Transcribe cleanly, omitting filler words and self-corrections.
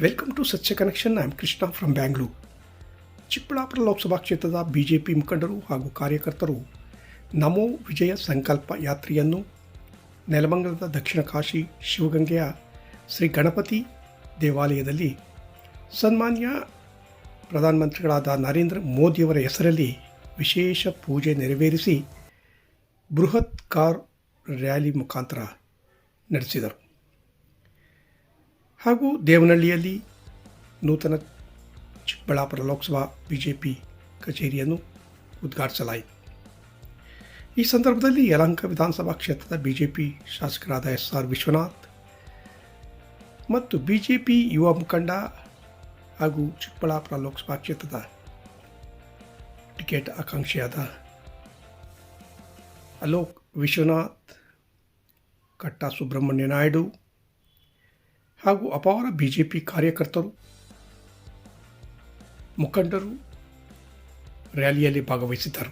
Welcome to Satya connection. I am Krishna from Bangalore. Chikkaballapur Lok Sabha ಕ್ಷೇತ್ರದ BJP ಮುಖಂಡರು ಹಾಗೂ ಕಾರ್ಯಕರ್ತರು ನಮೋ ವಿಜಯ ಸಂಕಲ್ಪ ಯಾತ್ರೆಯನ್ನು ನೆಲಮಂಗಲದ ದಕ್ಷಿಣ ಕಾಶಿ ಶಿವಗಂಗೆಯ ಶ್ರೀ ಗಣಪತಿ ದೇವಾಲಯದಲ್ಲಿ ಸನ್ಮಾನ್ಯ ಪ್ರಧಾನಮಂತ್ರಿಗಳಾದ ನರೇಂದ್ರ ಮೋದಿಯವರ ಹೆಸರಲ್ಲಿ ವಿಶೇಷ ಪೂಜೆ ನೆರವೇರಿಸಿ ಬೃಹತ್ ಕಾರ್ ರ್ಯಾಲಿ ಮುಖಾಂತರ ನಡೆಸಿದರು. ಹಾಗೂ ದೇವನಹಳ್ಳಿಯಲ್ಲಿ ನೂತನ ಚಿಕ್ಕಬಳ್ಳಾಪುರ ಲೋಕಸಭಾ ಬಿಜೆಪಿ ಕಚೇರಿಯನ್ನು ಉದ್ಘಾಟಿಸಲಾಯಿತು. ಈ ಸಂದರ್ಭದಲ್ಲಿ ಯಲಹಂಕ ವಿಧಾನಸಭಾ ಕ್ಷೇತ್ರದ ಬಿಜೆಪಿ ಶಾಸಕರಾದ ಎಸ್.ಆರ್. ವಿಶ್ವನಾಥ್ ಮತ್ತು ಬಿಜೆಪಿ ಯುವ ಮುಖಂಡ ಹಾಗೂ ಚಿಕ್ಕಬಳ್ಳಾಪುರ ಲೋಕಸಭಾ ಕ್ಷೇತ್ರದ ಟಿಕೆಟ್ ಆಕಾಂಕ್ಷಿಯಾದ ಅಲೋಕ್ ವಿಶ್ವನಾಥ್, ಕಟ್ಟಾ ಸುಬ್ರಹ್ಮಣ್ಯ ನಾಯ್ಡು ಹಾಗೂ ಅಪಾರ ಬಿಜೆಪಿ ಕಾರ್ಯಕರ್ತರು, ಮುಖಂಡರು ರ್ಯಾಲಿಯಲ್ಲಿ ಭಾಗವಹಿಸಿದ್ದರು.